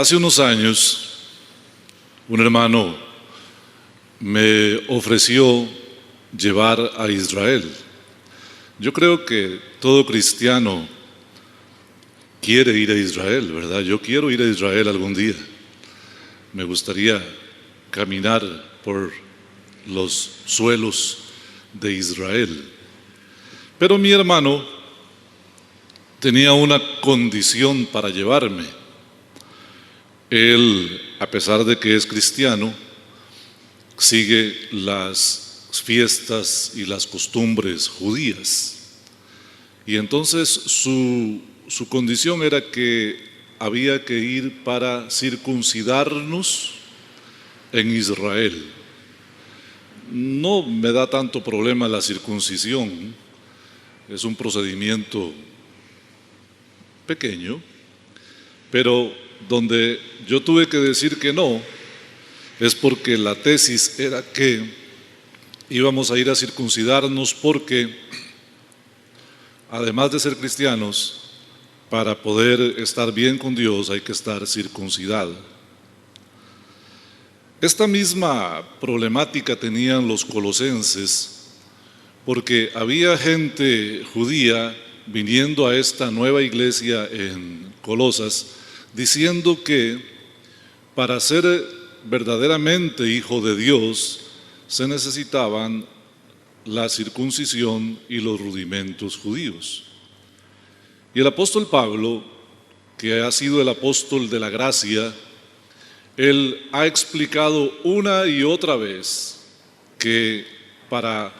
Hace unos años, un hermano me ofreció llevar a Israel. Yo creo que todo cristiano quiere ir a Israel, ¿verdad? Yo quiero ir a Israel algún día. Me gustaría caminar por los suelos de Israel. Pero mi hermano tenía una condición para llevarme. Él, a pesar de que es cristiano, sigue las fiestas y las costumbres judías. Y entonces su condición era que había que ir para circuncidarnos en Israel. No me da tanto problema la circuncisión, es un procedimiento pequeño, pero donde yo tuve que decir que no, es porque la tesis era que íbamos a ir a circuncidarnos porque, además de ser cristianos, para poder estar bien con Dios hay que estar circuncidado. Esta misma problemática tenían los colosenses, porque había gente judía viniendo a esta nueva iglesia en Colosas, diciendo que para ser verdaderamente hijo de Dios se necesitaban la circuncisión y los rudimentos judíos. Y el apóstol Pablo, que ha sido el apóstol de la gracia, él ha explicado una y otra vez que para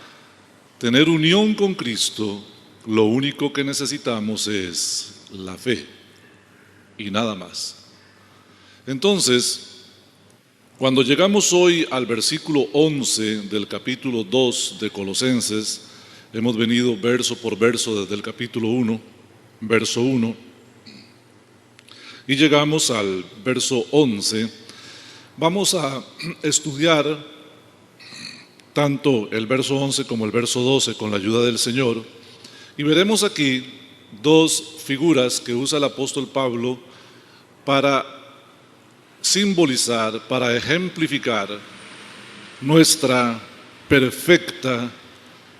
tener unión con Cristo, lo único que necesitamos es la fe y nada más. Entonces, cuando llegamos hoy al versículo 11 del capítulo 2 de Colosenses, hemos venido verso por verso desde el capítulo 1, verso 1, y llegamos al verso 11. Vamos a estudiar tanto el verso 11 como el verso 12 con la ayuda del Señor, y veremos aquí dos figuras que usa el apóstol Pablo para simbolizar, para ejemplificar nuestra perfecta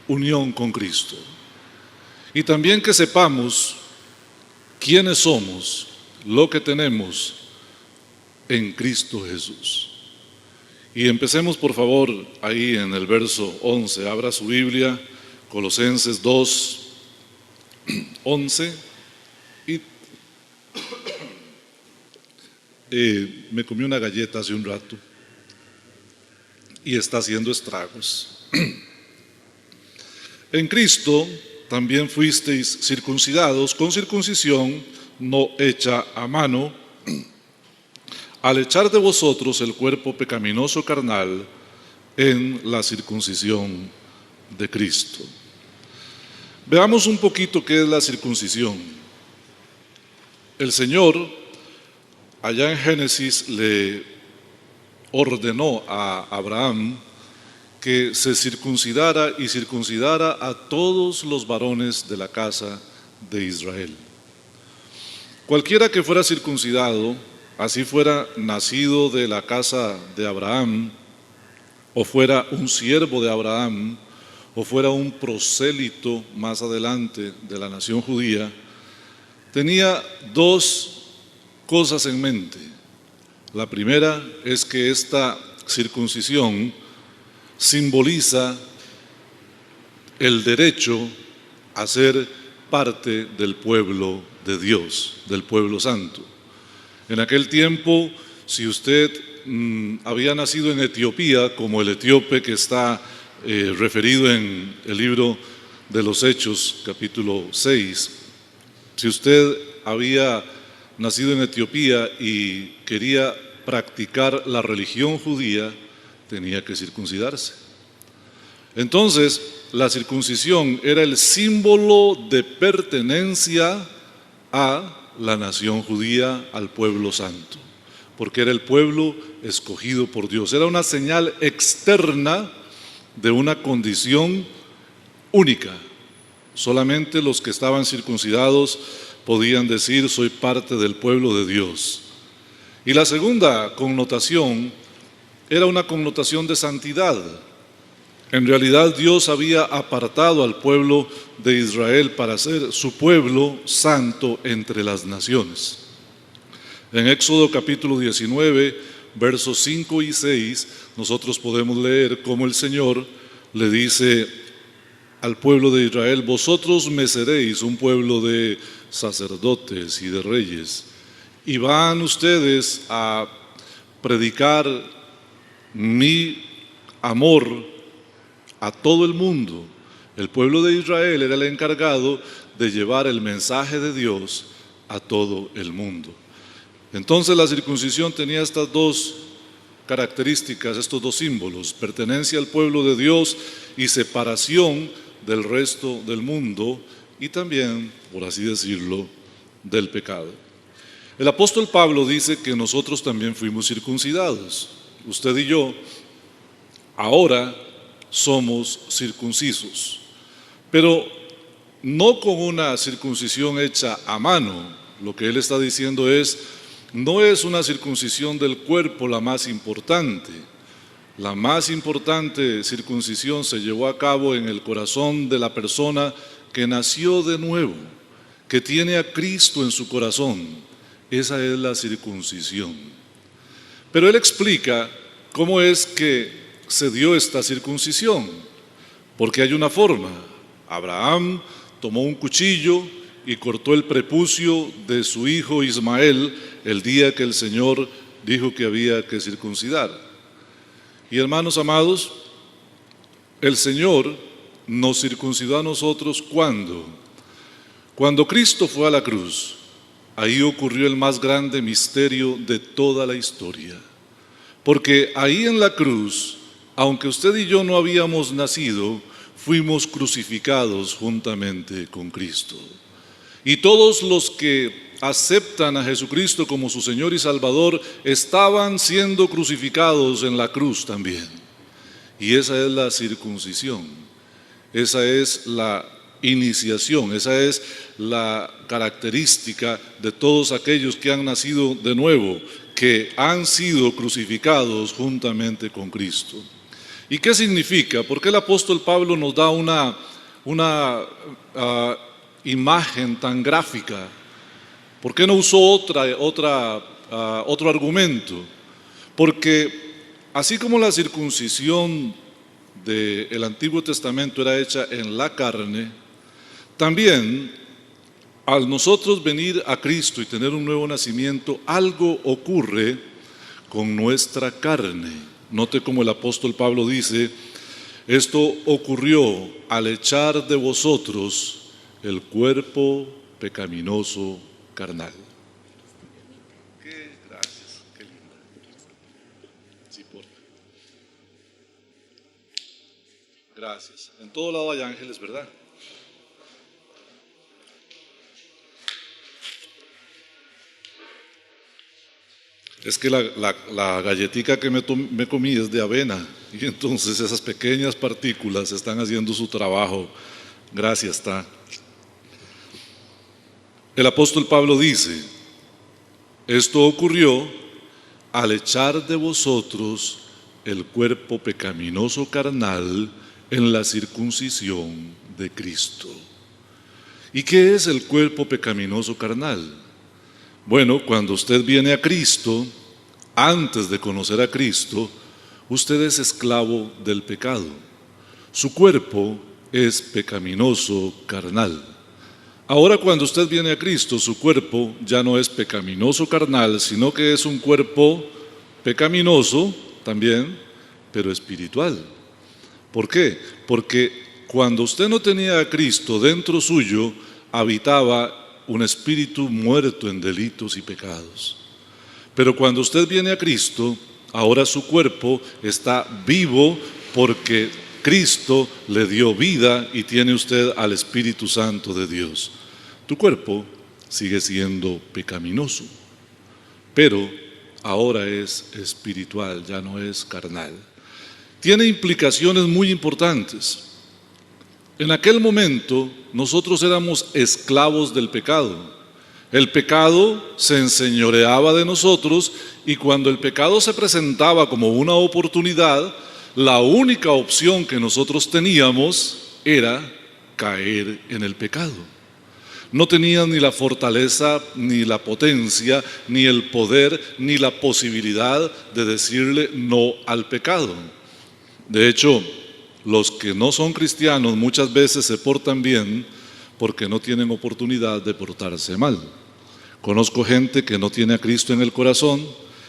unión con Cristo. Y también que sepamos quiénes somos, lo que tenemos en Cristo Jesús. Y empecemos por favor ahí en el verso 11, abra su Biblia, Colosenses 2, 11, y me comí una galleta hace un rato y está haciendo estragos. En Cristo también fuisteis circuncidados con circuncisión no hecha a mano, al echar de vosotros el cuerpo pecaminoso carnal en la circuncisión de Cristo. Veamos un poquito qué es la circuncisión. El Señor, allá en Génesis, le ordenó a Abraham que se circuncidara y circuncidara a todos los varones de la casa de Israel. Cualquiera que fuera circuncidado, así fuera nacido de la casa de Abraham, o fuera un siervo de Abraham, o fuera un prosélito más adelante de la nación judía, tenía dos cosas en mente. La primera es que esta circuncisión simboliza el derecho a ser parte del pueblo de Dios, del pueblo santo. En aquel tiempo, si usted había nacido en Etiopía, como el etíope que está referido en el libro de los Hechos, capítulo 6, si usted había nacido en Etiopía y quería practicar la religión judía, tenía que circuncidarse. Entonces, la circuncisión era el símbolo de pertenencia a la nación judía, al pueblo santo, porque era el pueblo escogido por Dios. Era una señal externa de una condición única. Solamente los que estaban circuncidados podían decir: soy parte del pueblo de Dios. Y la segunda connotación era una connotación de santidad. En realidad Dios había apartado al pueblo de Israel para ser su pueblo santo entre las naciones. En Éxodo capítulo 19, versos 5 y 6, nosotros podemos leer cómo el Señor le dice al pueblo de Israel: vosotros me seréis un pueblo de sacerdotes y de reyes, y van ustedes a predicar mi amor a todo el mundo. El pueblo de Israel era el encargado de llevar el mensaje de Dios a todo el mundo. Entonces la circuncisión tenía estas dos características, estos dos símbolos: pertenencia al pueblo de Dios y separación del resto del mundo, y también, por así decirlo, del pecado. El apóstol Pablo dice que nosotros también fuimos circuncidados. Usted y yo ahora somos circuncisos, pero no con una circuncisión hecha a mano. Lo que él está diciendo es: no es una circuncisión del cuerpo la más importante. La más importante circuncisión se llevó a cabo en el corazón de la persona que nació de nuevo, que tiene a Cristo en su corazón. Esa es la circuncisión. Pero él explica cómo es que se dio esta circuncisión, porque hay una forma. Abraham tomó un cuchillo y cortó el prepucio de su hijo Ismael el día que el Señor dijo que había que circuncidar. Y hermanos amados, el Señor nos circuncidó a nosotros cuando Cristo fue a la cruz. Ahí ocurrió el más grande misterio de toda la historia, porque ahí en la cruz, aunque usted y yo no habíamos nacido, fuimos crucificados juntamente con Cristo. Y todos los que aceptan a Jesucristo como su Señor y Salvador estaban siendo crucificados en la cruz también. Y esa es la circuncisión, esa es la iniciación, esa es la característica de todos aquellos que han nacido de nuevo, que han sido crucificados juntamente con Cristo. ¿Y qué significa? ¿Por qué el apóstol Pablo nos da una imagen tan gráfica? ¿Por qué no usó otro argumento? Porque así como la circuncisión del Antiguo Testamento era hecha en la carne, también al nosotros venir a Cristo y tener un nuevo nacimiento, algo ocurre con nuestra carne. Note como el apóstol Pablo dice: esto ocurrió al echar de vosotros el cuerpo pecaminoso carnal. Gracias, qué linda. Sí, por favor. Gracias. En todo lado hay ángeles, ¿verdad? Es que la galletica que me comí es de avena, y entonces esas pequeñas partículas están haciendo su trabajo. Gracias, está. El apóstol Pablo dice: esto ocurrió al echar de vosotros el cuerpo pecaminoso carnal en la circuncisión de Cristo. ¿Y qué es el cuerpo pecaminoso carnal? Bueno, cuando usted viene a Cristo, antes de conocer a Cristo, usted es esclavo del pecado. Su cuerpo es pecaminoso carnal. Ahora, cuando usted viene a Cristo, su cuerpo ya no es pecaminoso carnal, sino que es un cuerpo pecaminoso también, pero espiritual. ¿Por qué? Porque cuando usted no tenía a Cristo dentro suyo, habitaba un espíritu muerto en delitos y pecados. Pero cuando usted viene a Cristo, ahora su cuerpo está vivo porque Cristo le dio vida y tiene usted al Espíritu Santo de Dios. Tu cuerpo sigue siendo pecaminoso, pero ahora es espiritual, ya no es carnal. Tiene implicaciones muy importantes. En aquel momento nosotros éramos esclavos del pecado. El pecado se enseñoreaba de nosotros y cuando el pecado se presentaba como una oportunidad, la única opción que nosotros teníamos era caer en el pecado. No tenían ni la fortaleza, ni la potencia, ni el poder, ni la posibilidad de decirle no al pecado. De hecho, los que no son cristianos muchas veces se portan bien porque no tienen oportunidad de portarse mal. Conozco gente que no tiene a Cristo en el corazón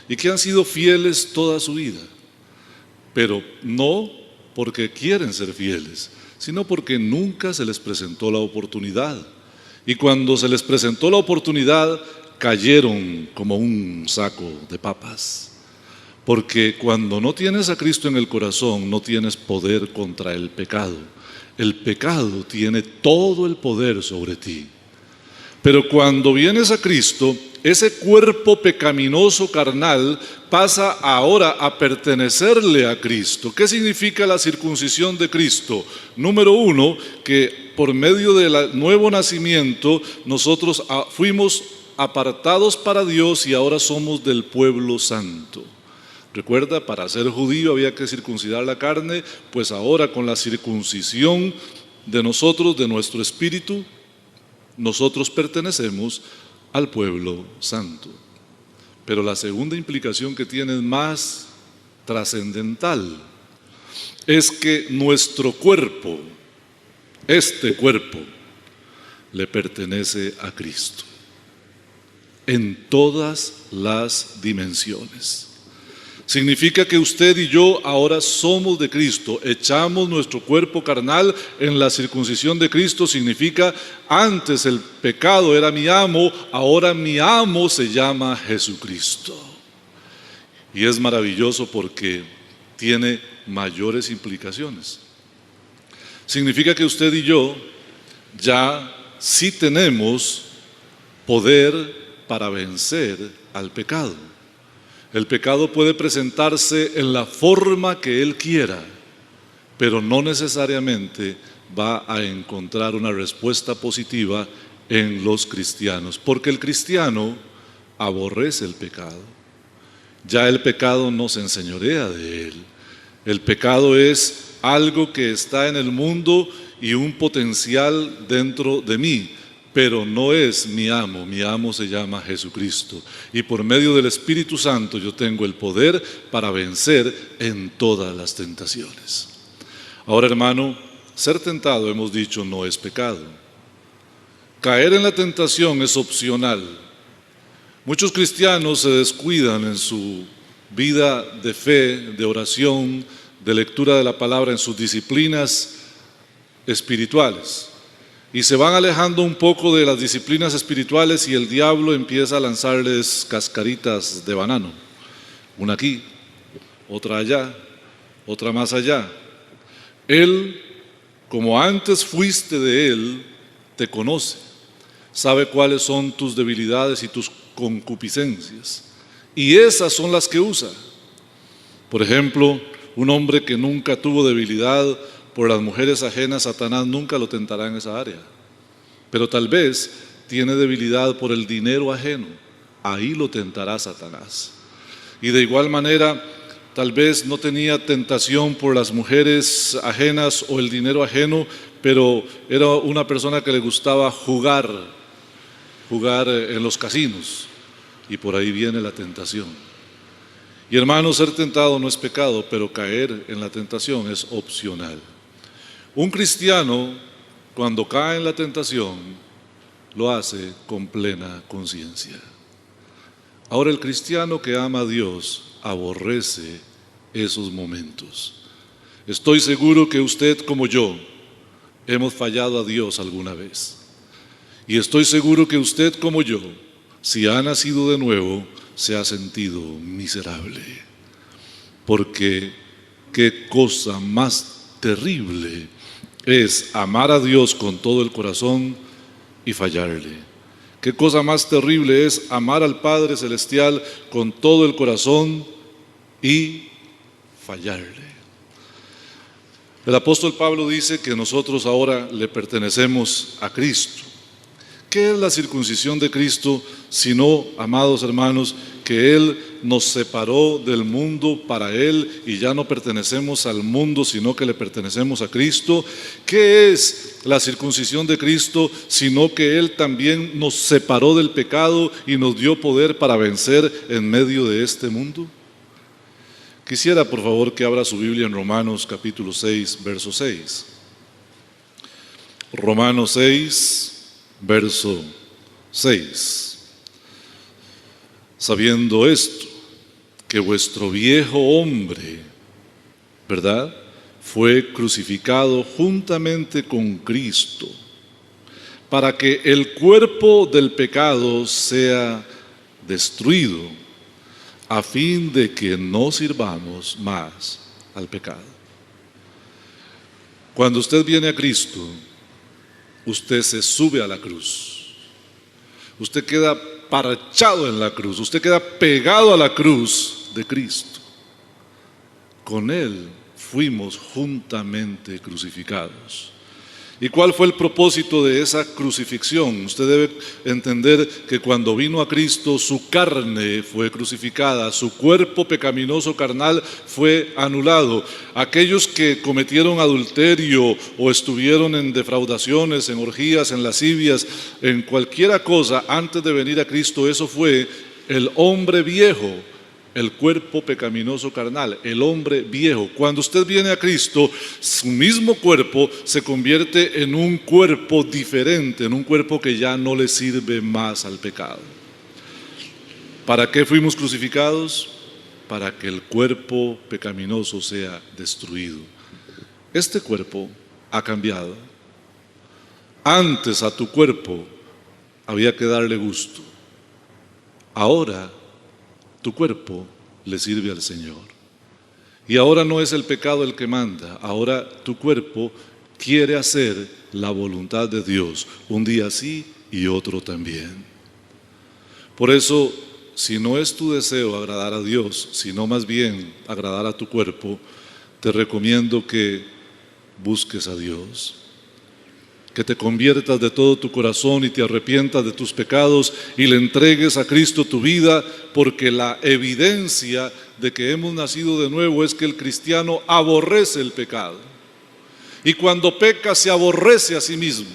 y que han sido fieles toda su vida, pero no porque quieren ser fieles, sino porque nunca se les presentó la oportunidad. Y cuando se les presentó la oportunidad, cayeron como un saco de papas. Porque cuando no tienes a Cristo en el corazón, no tienes poder contra el pecado. El pecado tiene todo el poder sobre ti. Pero cuando vienes a Cristo, ese cuerpo pecaminoso carnal pasa ahora a pertenecerle a Cristo. ¿Qué significa la circuncisión de Cristo? Número uno, que por medio del nuevo nacimiento nosotros fuimos apartados para Dios y ahora somos del pueblo santo. Recuerda, para ser judío había que circuncidar la carne, pues ahora con la circuncisión de nosotros, de nuestro espíritu, nosotros pertenecemos al pueblo santo. Pero la segunda implicación que tiene es más trascendental. Es que nuestro cuerpo, este cuerpo, le pertenece a Cristo. En todas las dimensiones. Significa que usted y yo ahora somos de Cristo, echamos nuestro cuerpo carnal en la circuncisión de Cristo. Significa, antes el pecado era mi amo, ahora mi amo se llama Jesucristo. Y es maravilloso porque tiene mayores implicaciones. Significa que usted y yo ya sí tenemos poder para vencer al pecado. El pecado puede presentarse en la forma que él quiera, pero no necesariamente va a encontrar una respuesta positiva en los cristianos, porque el cristiano aborrece el pecado. Ya el pecado no se enseñorea de él. El pecado es algo que está en el mundo y un potencial dentro de mí, pero no es mi amo se llama Jesucristo. Y por medio del Espíritu Santo yo tengo el poder para vencer en todas las tentaciones. Ahora, hermano, ser tentado, hemos dicho, no es pecado. Caer en la tentación es opcional. Muchos cristianos se descuidan en su vida de fe, de oración, de lectura de la palabra, en sus disciplinas espirituales. Y se van alejando un poco de las disciplinas espirituales y el diablo empieza a lanzarles cascaritas de banano. Una aquí, otra allá, otra más allá. Él, como antes fuiste de él, te conoce. Sabe cuáles son tus debilidades y tus concupiscencias. Y esas son las que usa. Por ejemplo, un hombre que nunca tuvo debilidad por las mujeres ajenas, Satanás nunca lo tentará en esa área. Pero tal vez tiene debilidad por el dinero ajeno, ahí lo tentará Satanás. Y de igual manera, tal vez no tenía tentación por las mujeres ajenas o el dinero ajeno, pero era una persona que le gustaba jugar en los casinos, y por ahí viene la tentación. Y hermanos, ser tentado no es pecado, pero caer en la tentación es opcional. Un cristiano, cuando cae en la tentación, lo hace con plena conciencia. Ahora, el cristiano que ama a Dios aborrece esos momentos. Estoy seguro que usted, como yo, hemos fallado a Dios alguna vez. Y estoy seguro que usted, como yo, si ha nacido de nuevo, se ha sentido miserable. Porque qué cosa más terrible es amar a Dios con todo el corazón y fallarle. Qué cosa más terrible es amar al Padre Celestial con todo el corazón y fallarle. El apóstol Pablo dice que nosotros ahora le pertenecemos a Cristo, ¿Qué es la circuncisión de Cristo? Sino, amados hermanos, que Él nos separó del mundo para Él y ya no pertenecemos al mundo, sino que le pertenecemos a Cristo. ¿Qué es la circuncisión de Cristo? Sino que Él también nos separó del pecado y nos dio poder para vencer en medio de este mundo. Quisiera, por favor, que abra su Biblia en Romanos capítulo 6, verso 6. Romanos 6, verso 6. Sabiendo esto, que vuestro viejo hombre, ¿verdad?, fue crucificado juntamente con Cristo, para que el cuerpo del pecado sea destruido, a fin de que no sirvamos más al pecado. Cuando usted viene a Cristo, usted se sube a la cruz. Usted queda parchado en la cruz. Usted queda pegado a la cruz de Cristo. Con Él fuimos juntamente crucificados. ¿Y cuál fue el propósito de esa crucifixión? Usted debe entender que cuando vino a Cristo, su carne fue crucificada, su cuerpo pecaminoso carnal fue anulado. Aquellos que cometieron adulterio o estuvieron en defraudaciones, en orgías, en lascivias, en cualquiera cosa antes de venir a Cristo, eso fue el hombre viejo. El cuerpo pecaminoso carnal, el hombre viejo. Cuando usted viene a Cristo, su mismo cuerpo se convierte en un cuerpo diferente, en un cuerpo que ya no le sirve más al pecado. ¿Para qué fuimos crucificados? Para que el cuerpo pecaminoso sea destruido. Este cuerpo ha cambiado. Antes a tu cuerpo había que darle gusto. Ahora tu cuerpo le sirve al Señor. Y ahora no es el pecado el que manda, ahora tu cuerpo quiere hacer la voluntad de Dios, un día sí y otro también. Por eso, si no es tu deseo agradar a Dios, sino más bien agradar a tu cuerpo, te recomiendo que busques a Dios. Que te conviertas de todo tu corazón y te arrepientas de tus pecados y le entregues a Cristo tu vida, porque la evidencia de que hemos nacido de nuevo es que el cristiano aborrece el pecado. Y cuando peca se aborrece a sí mismo,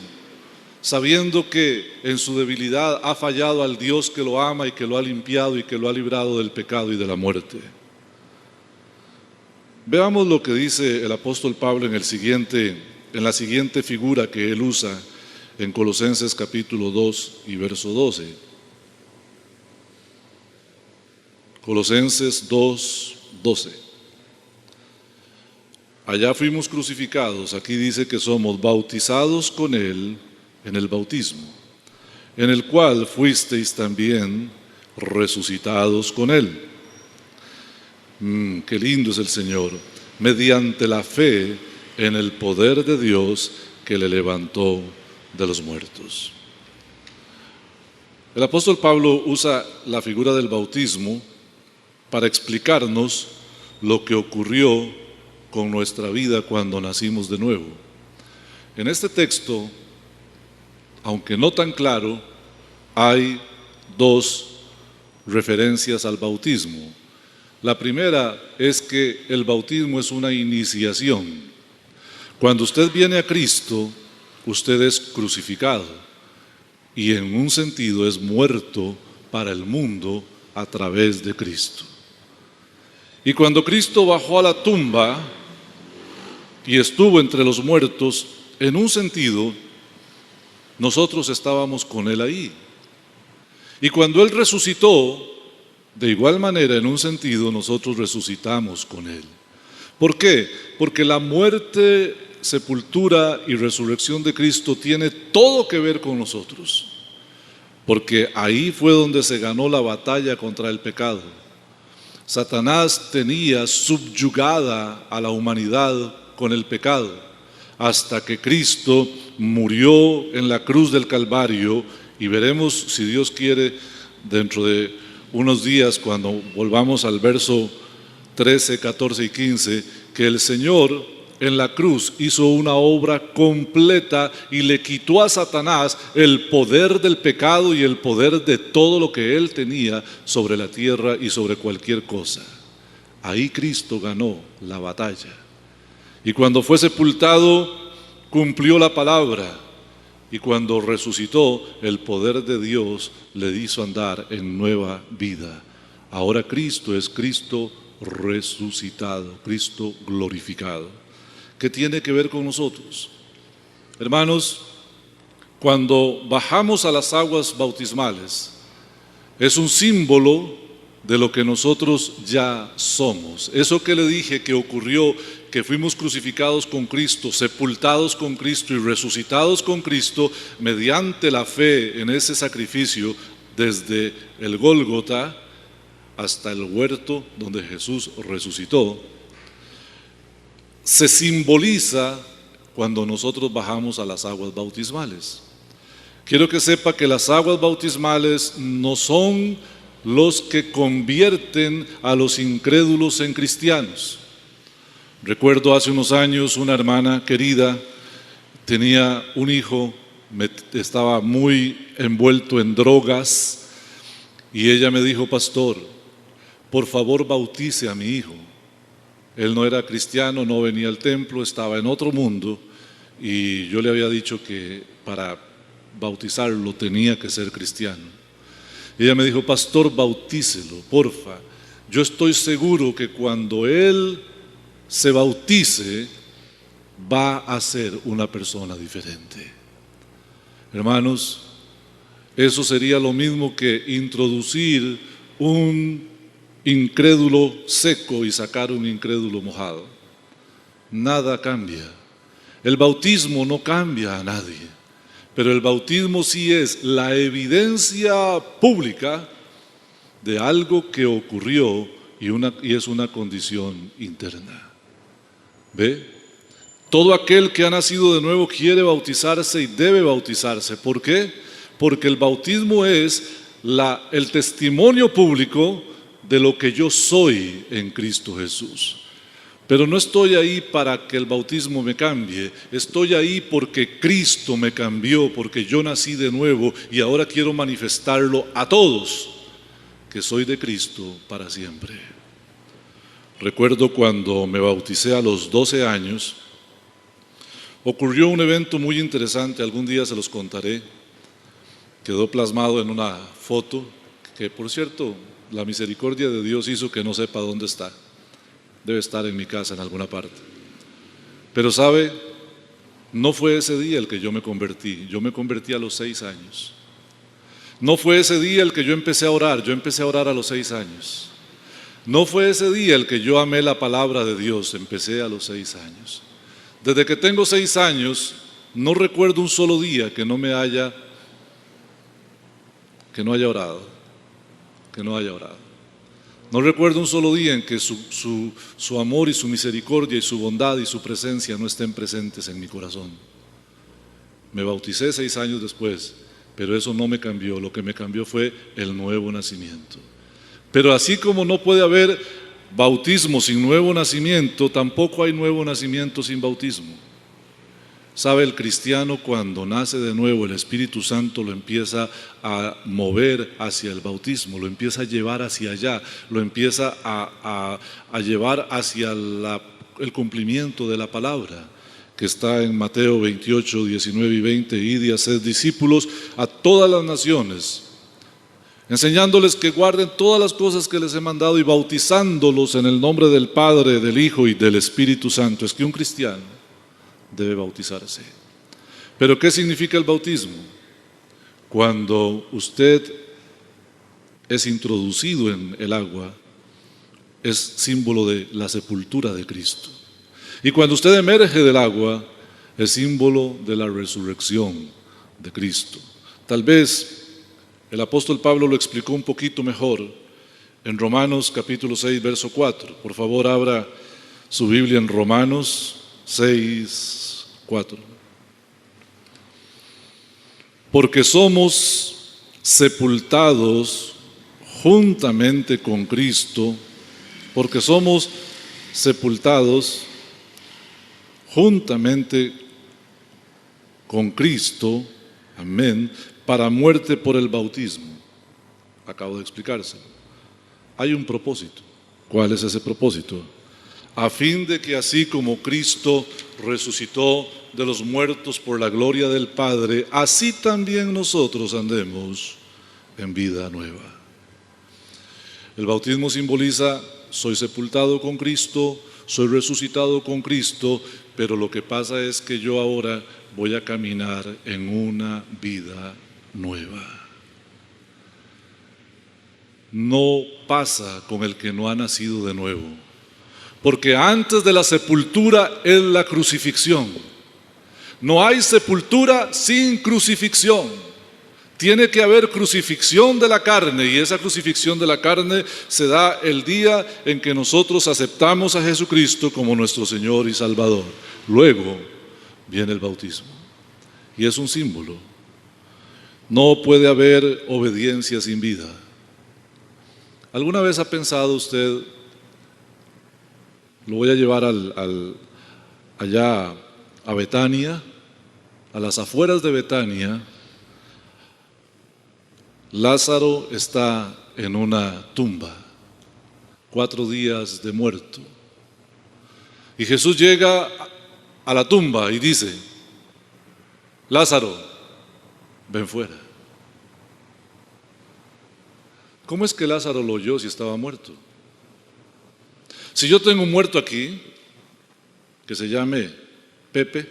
sabiendo que en su debilidad ha fallado al Dios que lo ama y que lo ha limpiado y que lo ha librado del pecado y de la muerte. Veamos lo que dice el apóstol Pablo en la siguiente figura que él usa en Colosenses capítulo 2 y verso 12. Colosenses 2, 12. Allá fuimos crucificados, aquí dice que somos bautizados con Él en el bautismo, en el cual fuisteis también resucitados con Él. Qué lindo es el Señor, mediante la fe en el poder de Dios que le levantó de los muertos. El apóstol Pablo usa la figura del bautismo para explicarnos lo que ocurrió con nuestra vida cuando nacimos de nuevo. En este texto, aunque no tan claro, hay dos referencias al bautismo. La primera es que el bautismo es una iniciación. Cuando usted viene a Cristo, usted es crucificado y en un sentido es muerto para el mundo a través de Cristo. Y cuando Cristo bajó a la tumba y estuvo entre los muertos, en un sentido, nosotros estábamos con Él ahí. Y cuando Él resucitó, de igual manera, en un sentido, nosotros resucitamos con Él. ¿Por qué? Porque la muerte, sepultura y resurrección de Cristo tiene todo que ver con nosotros. Porque ahí fue donde se ganó la batalla contra el pecado. Satanás tenía subyugada a la humanidad con el pecado, hasta que Cristo murió en la cruz del Calvario, y veremos, si Dios quiere, dentro de unos días, cuando volvamos al verso 13, 14 y 15, que el Señor en la cruz hizo una obra completa y le quitó a Satanás el poder del pecado y el poder de todo lo que él tenía sobre la tierra y sobre cualquier cosa. Ahí Cristo ganó la batalla. Y cuando fue sepultado, cumplió la palabra. Y cuando resucitó, el poder de Dios le hizo andar en nueva vida. Ahora Cristo es Cristo resucitado, Cristo glorificado. ¿Qué tiene que ver con nosotros? Hermanos, cuando bajamos a las aguas bautismales, es un símbolo de lo que nosotros ya somos. Eso que le dije que ocurrió, que fuimos crucificados con Cristo, sepultados con Cristo y resucitados con Cristo mediante la fe en ese sacrificio desde el Gólgota hasta el huerto donde Jesús resucitó, se simboliza cuando nosotros bajamos a las aguas bautismales. Quiero que sepa que las aguas bautismales no son los que convierten a los incrédulos en cristianos. Recuerdo hace unos años una hermana querida tenía un hijo, estaba muy envuelto en drogas y ella me dijo: pastor, por favor bautice a mi hijo. Él no era cristiano, no venía al templo, estaba en otro mundo y yo le había dicho que para bautizarlo tenía que ser cristiano. Y ella me dijo: pastor, bautícelo, porfa. Yo estoy seguro que cuando él se bautice va a ser una persona diferente. Hermanos, eso sería lo mismo que introducir un incrédulo seco y sacar un incrédulo mojado. Nada cambia. El bautismo no cambia a nadie, pero el bautismo sí es la evidencia pública de algo que ocurrió y es una condición interna. ¿Ve? Todo aquel que ha nacido de nuevo quiere bautizarse y debe bautizarse. ¿Por qué? Porque el bautismo es el testimonio público de lo que yo soy en Cristo Jesús. Pero no estoy ahí para que el bautismo me cambie, estoy ahí porque Cristo me cambió, porque yo nací de nuevo y ahora quiero manifestarlo a todos, que soy de Cristo para siempre. Recuerdo cuando me bauticé a los 12 años, ocurrió un evento muy interesante, algún día se los contaré, quedó plasmado en una foto, que por cierto, la misericordia de Dios hizo que no sepa dónde está. Debe estar en mi casa en alguna parte. Pero sabe, no fue ese día el que yo me convertí a los 6 años. No fue ese día el que yo empecé a orar a los 6 años. No fue ese día el que yo amé la palabra de Dios, empecé a los 6 años. Desde que tengo 6 años, no recuerdo un solo día que no haya orado. No recuerdo un solo día en que su amor y su misericordia y su bondad y su presencia no estén presentes en mi corazón. Me bauticé 6 años después, pero eso no me cambió. Lo que me cambió fue el nuevo nacimiento. Pero así como no puede haber bautismo sin nuevo nacimiento, tampoco hay nuevo nacimiento sin bautismo. ¿Sabe? El cristiano cuando nace de nuevo, el Espíritu Santo lo empieza a mover hacia el bautismo, lo empieza a llevar hacia allá, lo empieza a llevar hacia el cumplimiento de la palabra, que está en Mateo 28, 19 y 20, id y haced discípulos a todas las naciones, enseñándoles que guarden todas las cosas que les he mandado y bautizándolos en el nombre del Padre, del Hijo y del Espíritu Santo. Es que un cristiano debe bautizarse. ¿Pero qué significa el bautismo? Cuando usted es introducido en el agua, es símbolo de la sepultura de Cristo. Y cuando usted emerge del agua, es símbolo de la resurrección de Cristo. Tal vez el apóstol Pablo lo explicó un poquito mejor en Romanos capítulo 6, verso 4. Por favor, abra su Biblia en Romanos 6, 4. Porque somos sepultados juntamente con Cristo, porque somos sepultados juntamente con Cristo, amén, para muerte por el bautismo. Acabo de explicárselo. Hay un propósito. ¿Cuál es ese propósito? A fin de que así como Cristo resucitó de los muertos por la gloria del Padre, así también nosotros andemos en vida nueva. El bautismo simboliza: soy sepultado con Cristo, soy resucitado con Cristo, pero lo que pasa es que yo ahora voy a caminar en una vida nueva. No pasa con el que no ha nacido de nuevo, porque antes de la sepultura es la crucifixión. No hay sepultura sin crucifixión. Tiene que haber crucifixión de la carne, y esa crucifixión de la carne se da el día en que nosotros aceptamos a Jesucristo como nuestro Señor y Salvador. Luego viene el bautismo, y es un símbolo. No puede haber obediencia sin vida. ¿Alguna vez ha pensado usted, lo voy a llevar allá a Betania, a las afueras de Betania? Lázaro está en una tumba, 4 días de muerto. Y Jesús llega a la tumba y dice: Lázaro, ven fuera. ¿Cómo es que Lázaro lo oyó si estaba muerto? Si yo tengo un muerto aquí, que se llame Pepe,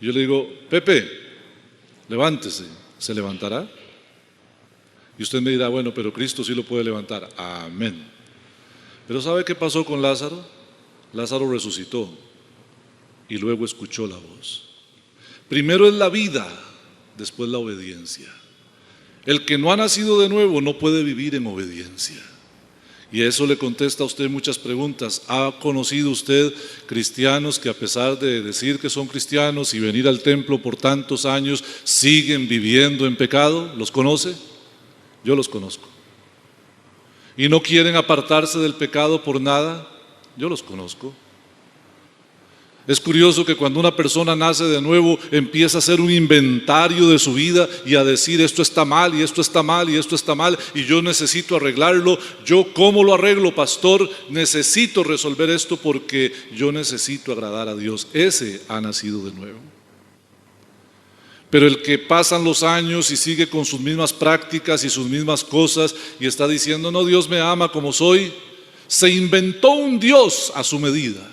yo le digo: Pepe, levántese, ¿se levantará? Y usted me dirá: bueno, pero Cristo sí lo puede levantar. Amén. Pero ¿sabe qué pasó con Lázaro? Lázaro resucitó y luego escuchó la voz. Primero es la vida, después la obediencia. El que no ha nacido de nuevo no puede vivir en obediencia. Y eso le contesta a usted muchas preguntas. ¿Ha conocido usted cristianos que, a pesar de decir que son cristianos y venir al templo por tantos años, siguen viviendo en pecado? ¿Los conoce? Yo los conozco. ¿Y no quieren apartarse del pecado por nada? Yo los conozco. Es curioso que cuando una persona nace de nuevo, empieza a hacer un inventario de su vida y a decir: esto está mal, y esto está mal, y esto está mal, y yo necesito arreglarlo. ¿Yo cómo lo arreglo, pastor? Necesito resolver esto porque yo necesito agradar a Dios. Ese ha nacido de nuevo. Pero el que pasan los años y sigue con sus mismas prácticas y sus mismas cosas y está diciendo: no, Dios me ama como soy, se inventó un Dios a su medida,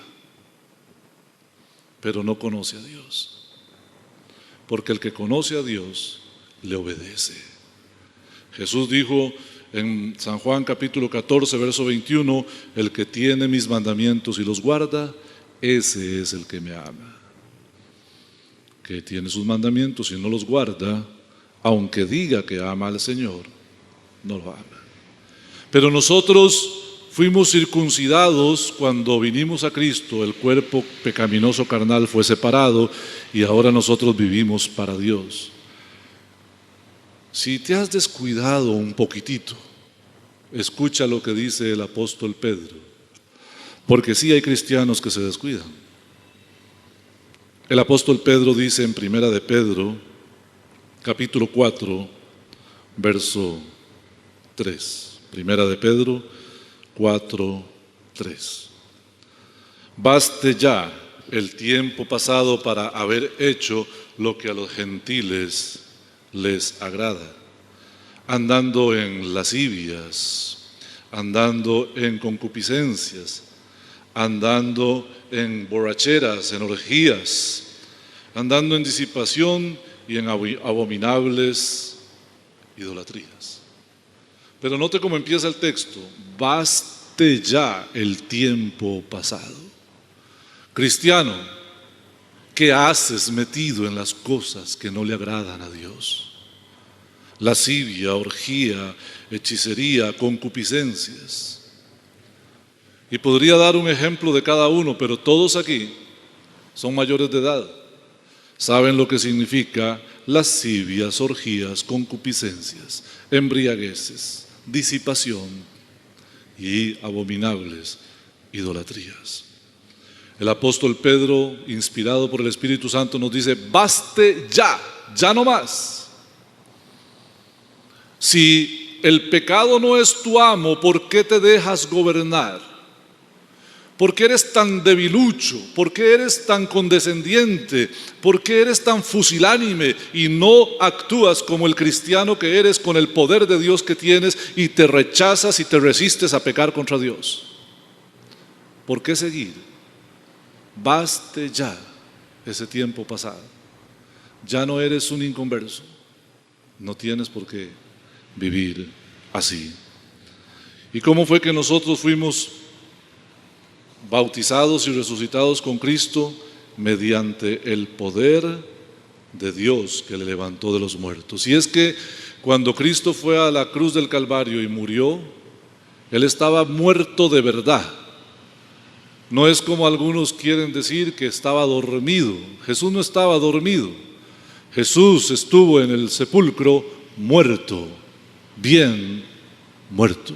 pero no conoce a Dios. Porque el que conoce a Dios le obedece. Jesús dijo en San Juan capítulo 14, verso 21: el que tiene mis mandamientos y los guarda, ese es el que me ama. Que tiene sus mandamientos y no los guarda, aunque diga que ama al Señor, no lo ama. Pero nosotros fuimos circuncidados cuando vinimos a Cristo. El cuerpo pecaminoso carnal fue separado y ahora nosotros vivimos para Dios. Si te has descuidado un poquitito, escucha lo que dice el apóstol Pedro, porque sí hay cristianos que se descuidan. El apóstol Pedro dice en Primera de Pedro, capítulo 4, verso 3. Primera de Pedro 4, 3. Baste ya el tiempo pasado para haber hecho lo que a los gentiles les agrada, andando en lascivias, andando en concupiscencias, andando en borracheras, en orgías, andando en disipación y en abominables idolatrías. Pero note cómo empieza el texto: baste ya el tiempo pasado. Cristiano, ¿qué haces metido en las cosas que no le agradan a Dios? Lascivia, orgía, hechicería, concupiscencias. Y podría dar un ejemplo de cada uno, pero todos aquí son mayores de edad. Saben lo que significa lascivias, orgías, concupiscencias, embriagueces, disipación y abominables idolatrías. El apóstol Pedro, inspirado por el Espíritu Santo, nos dice: baste ya, ya no más. Si el pecado no es tu amo, ¿por qué te dejas gobernar? ¿Por qué eres tan debilucho? ¿Por qué eres tan condescendiente? ¿Por qué eres tan fusilánime y no actúas como el cristiano que eres, con el poder de Dios que tienes, y te rechazas y te resistes a pecar contra Dios? ¿Por qué seguir? Baste ya ese tiempo pasado. Ya no eres un inconverso. No tienes por qué vivir así. ¿Y cómo fue que nosotros fuimos bautizados y resucitados con Cristo? Mediante el poder de Dios que le levantó de los muertos. Y es que cuando Cristo fue a la cruz del Calvario y murió, Él estaba muerto de verdad. No es como algunos quieren decir, que estaba dormido. Jesús no estaba dormido. Jesús estuvo en el sepulcro muerto, bien muerto.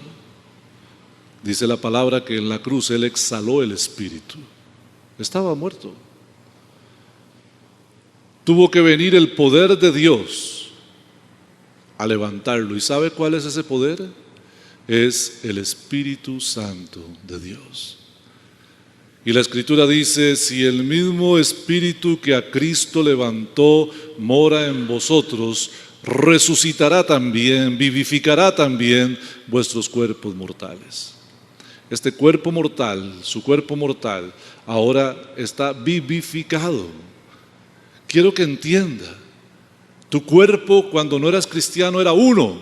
Dice la palabra que en la cruz Él exhaló el Espíritu. Estaba muerto. Tuvo que venir el poder de Dios a levantarlo. ¿Y sabe cuál es ese poder? Es el Espíritu Santo de Dios. Y la Escritura dice: si el mismo Espíritu que a Cristo levantó mora en vosotros, resucitará también, vivificará también vuestros cuerpos mortales. Este cuerpo mortal, su cuerpo mortal, ahora está vivificado. Quiero que entienda, tu cuerpo cuando no eras cristiano era uno,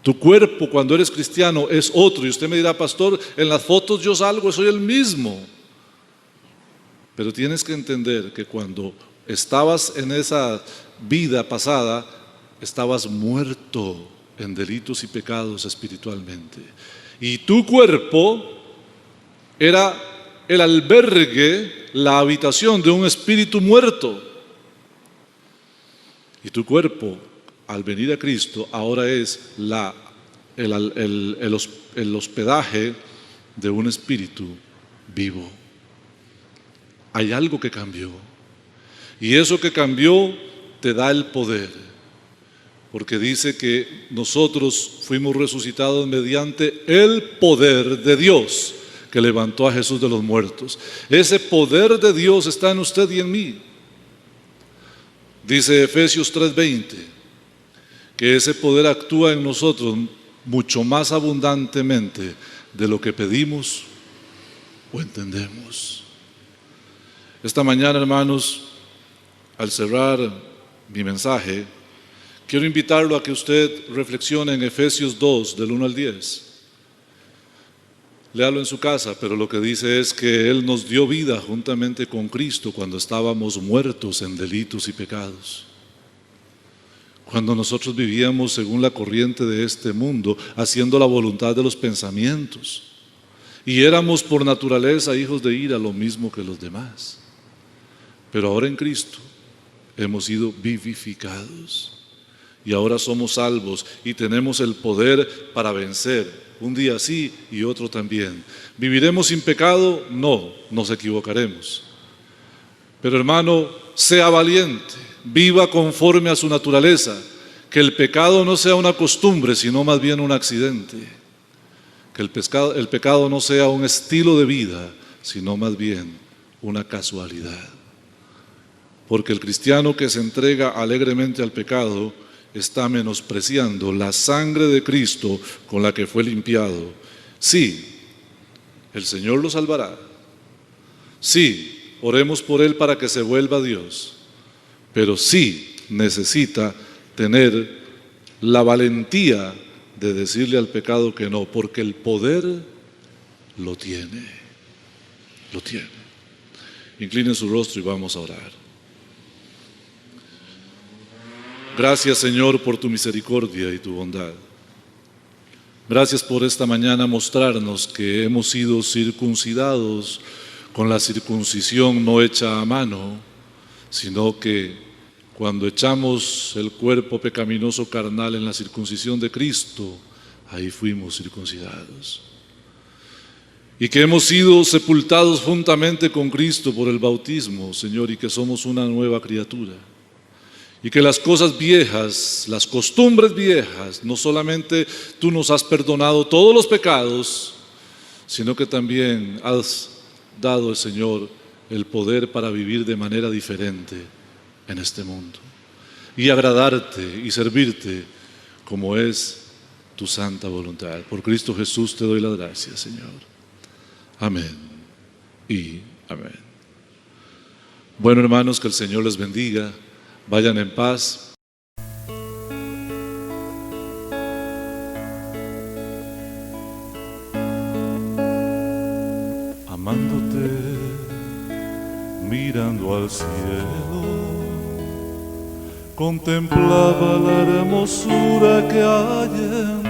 tu cuerpo cuando eres cristiano es otro. Y usted me dirá: pastor, en las fotos yo salgo, soy el mismo. Pero tienes que entender que cuando estabas en esa vida pasada, estabas muerto en delitos y pecados espiritualmente. Y tu cuerpo era el albergue, la habitación de un espíritu muerto. Y tu cuerpo, al venir a Cristo, ahora es el hospedaje de un espíritu vivo. Hay algo que cambió. Y eso que cambió te da el poder. Porque dice que nosotros fuimos resucitados mediante el poder de Dios que levantó a Jesús de los muertos. Ese poder de Dios está en usted y en mí. Dice Efesios 3:20 que ese poder actúa en nosotros mucho más abundantemente de lo que pedimos o entendemos. Esta mañana, hermanos, al cerrar mi mensaje, quiero invitarlo a que usted reflexione en Efesios 2, del 1 al 10. Léalo en su casa, pero lo que dice es que Él nos dio vida juntamente con Cristo cuando estábamos muertos en delitos y pecados. Cuando nosotros vivíamos según la corriente de este mundo, haciendo la voluntad de los pensamientos. Y éramos por naturaleza hijos de ira, lo mismo que los demás. Pero ahora en Cristo hemos sido vivificados. Y ahora somos salvos y tenemos el poder para vencer. Un día sí y otro también. ¿Viviremos sin pecado? No, nos equivocaremos. Pero hermano, sea valiente, viva conforme a su naturaleza. Que el pecado no sea una costumbre, sino más bien un accidente. Que el pecado no sea un estilo de vida, sino más bien una casualidad. Porque el cristiano que se entrega alegremente al pecado está menospreciando la sangre de Cristo con la que fue limpiado. Sí, el Señor lo salvará. Sí, oremos por él para que se vuelva a Dios. Pero sí necesita tener la valentía de decirle al pecado que no, porque el poder lo tiene. Lo tiene. Incline su rostro y vamos a orar. Gracias, Señor, por tu misericordia y tu bondad. Gracias por esta mañana mostrarnos que hemos sido circuncidados con la circuncisión no hecha a mano, sino que cuando echamos el cuerpo pecaminoso carnal en la circuncisión de Cristo, ahí fuimos circuncidados. y que hemos sido sepultados juntamente con Cristo por el bautismo, Señor, y que somos una nueva criatura. Y que las cosas viejas, las costumbres viejas, no solamente tú nos has perdonado todos los pecados, sino que también has dado, Señor, el poder para vivir de manera diferente en este mundo y agradarte y servirte como es tu santa voluntad. Por Cristo Jesús te doy las gracias, Señor. Amén y amén. Bueno, hermanos, que el Señor les bendiga. Vayan en paz. Amándote, mirando al cielo, contemplaba la hermosura que hay en